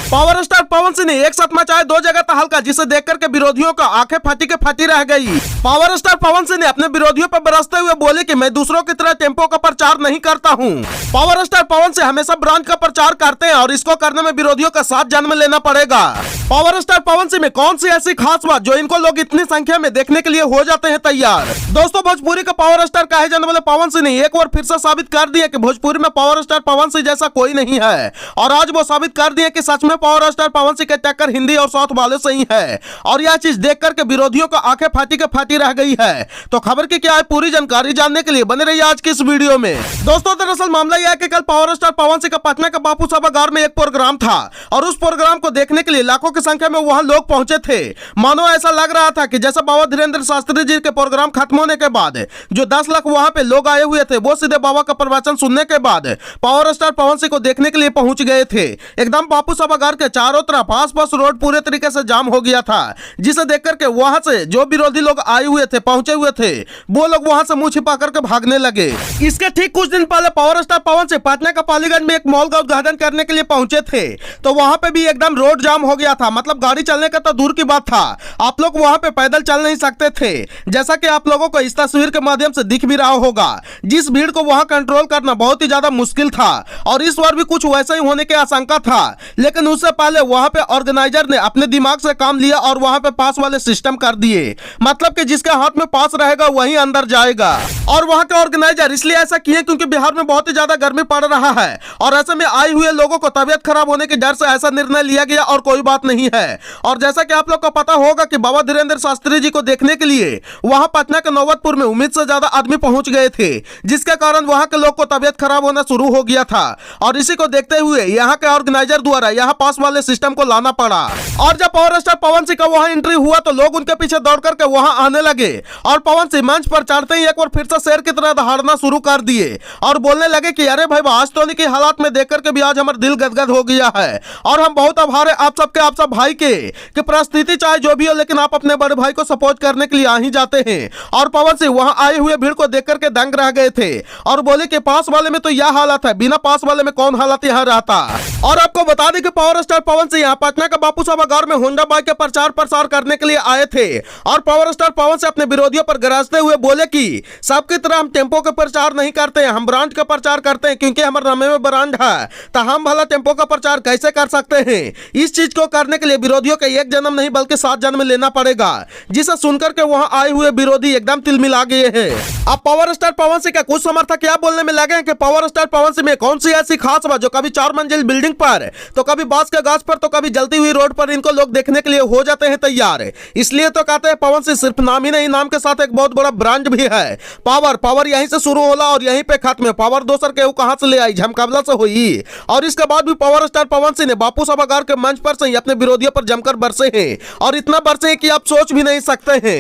Power star Pawan Singh ने एक साथ मचाया 2 जगह तहलका, जिसे देख करके विरोधियों का आंखें फटी के फटी रह गई। पावर स्टार पवन सिंह ने अपने विरोधियों पर बरसते हुए बोले कि मैं दूसरों की तरह टेम्पो का प्रचार नहीं करता हूं। पावर स्टार पवन सिंह हमेशा ब्रांड का प्रचार करते हैं और इसको करने में विरोधियों का साथ जन्म लेना पड़ेगा। पावर स्टार पवन सिंह में कौन सी ऐसी खास बात जो इनको लोग इतनी संख्या में देखने के लिए हो जाते हैं तैयार। दोस्तों, भोजपुरी का पावर स्टार कहे जाने वाले पवन सिंह ने एक बार फिर से साबित कर दिया कि भोजपुरी में पावर स्टार पवन सिंह जैसा कोई नहीं है, और आज वो साबित कर दिए कि सच में पावर स्टार पवन सिंह के टक्कर हिंदी और साउथ वाले से ही है। और यह चीज देख करके विरोधियों को आंखें फाटी के फाटी रह गई है। तो खबर की क्या है पूरी जानकारी जानने के लिए बने रहिए आज की इस वीडियो में। दोस्तों, दरअसल मामला यह है कि कल पावर स्टार पवन सिंह का पटना के बापू सभागार में एक प्रोग्राम था और उस प्रोग्राम को देखने के लिए लाखों की संख्या में वहां लोग पहुंचे थे। मानो ऐसा लग रहा था कि जैसे बाबा धीरेन्द्र शास्त्री जी के प्रोग्राम खत्म होने के बाद जो 10 लाख वहां पे लोग आए हुए थे, वो सीधे बाबा का प्रवचन सुनने के बाद पावर स्टार पवन सिंह को देखने के लिए पहुंच गए थे। एकदम बापू सभागार के चारों तरफ आसपास रोड पूरे तरीके से जाम हो गया था, जिसे देख करके वहां से जो विरोधी लोग आए हुए थे, पहुंचे हुए थे, वो लोग वहां से मुंह छिपा करके भागने लगे। इसके ठीक कुछ दिन पहले पावर स्टार पवन सिंह पटना का पालीगंज में एक मॉल का उद्घाटन करने के लिए पहुंचे थे, तो वहां पे भी एकदम रोड जाम हो गया था। मतलब गाड़ी चलने का तो दूर की बात था, आप लोग वहां पे पैदल चल नहीं सकते थे। जैसा कि आप लोगों को इस तस्वीर के माध्यम से दिख भी रहा होगा, जिस भीड़ को वहां कंट्रोल करना बहुत ही ज्यादा मुश्किल था और इस बार भी कुछ वैसा ही होने की आशंका था। लेकिन उससे पहले वहां पे ऑर्गेनाइजर ने अपने दिमाग से काम लिया और वहां पे पास वाले सिस्टम कर दिए। मतलब कि जिसके हाथ में पास रहेगा वही अंदर जाएगा। और वहां के ऑर्गेनाइजर इसलिए ऐसा किए क्योंकि बिहार में बहुत ही ज्यादा गर्मी पड़ रहा है और ऐसे में आए हुए लोगों को तबियत खराब होने के डर से ऐसा निर्णय लिया गया और कोई बात नहीं है। और जैसा कि आप लोग को पता होगा कि बाबा धीरेन्द्र शास्त्री जी को देखने के लिए वहां पटना के नौबतपुर में उम्मीद से ज्यादा आदमी पहुंच गए थे, जिसके कारण वहां के लोग को तबियत खराब होना शुरू हो गया था। और इसी को देखते हुए यहाँ के ऑर्गेनाइजर द्वारा यहाँ पास वाले सिस्टम को लाना पड़ा। और जब पावर स्टार पवन सिंह का वहां एंट्री हुआ तो लोग उनके पीछे दौड़ करके वहां आने लगे और पवन सिंह मंच पर चढ़ते ही एक बार फिर से शेर की तरह दहाड़ना शुरू कर दिए और बोलने लगे कि अरे भाई, आज तो की हालात में देख करके भी आज हमारा दिल गदगद हो गया है और हम बहुत आभार है आप सबके, आप सब भाई के कि परिस्थिति चाहे जो भी हो, लेकिन आप अपने बड़े भाई को सपोर्ट करने के लिए आ ही जाते हैं। और पवन सिंह वहां आए हुए भीड़ को देख करके दंग रह गए थे और बोले कि पास वाले में तो यह हालत है, बिना पास वाले में कौन हालत यहाँ रहता। और आपको बता दें कि पावर स्टार पवन सिंह यहाँ पटना के बापू सभागार में होंडा बाइक के प्रचार प्रसार करने के लिए आए थे और पावर स्टार पवन सिंह अपने विरोधियों पर गरजते हुए बोले कि सबकी तरह हम टेम्पो का प्रचार नहीं करते हैं, हम ब्रांड का प्रचार करते हैं, क्योंकि हमारे नामे में ब्रांड है, तो हम भला टेम्पो का प्रचार कैसे कर सकते हैं। इस चीज को करने के लिए विरोधियों का एक जन्म नहीं बल्कि 7 जन्म लेना पड़ेगा, जिसे सुनकर के वहां आए हुए विरोधी एकदम तिलमिला गए हैं। अब पावर स्टार पवन सिंह का कुछ समर्थक क्या बोलने में लगे हैं कि पावर स्टार पवन सिंह में कौन सी ऐसी खास बात जो कभी 4 मंजिल बिल्डिंग पर, तो कभी बांस के गाछ पर, तो कभी जलती हुई रोड पर इनको लोग देखने के लिए हो जाते हैं तैयार। इसलिए तो कहते हैं पवन सिंह सिर्फ नाम ही नहीं, नाम के साथ एक बहुत बड़ा ब्रांड भी है। पावर यहीं से शुरू होला और यहीं पे खत्म है। पावर दोसर के कहां से ले आई, झमकावला से हुई। और इसके बाद भी पावर स्टार पवन सिंह ने बापू सभागार के मंच पर से अपने विरोधियों पर जमकर बरसे हैं और इतना बरसे हैं कि आप सोच भी नहीं सकते हैं।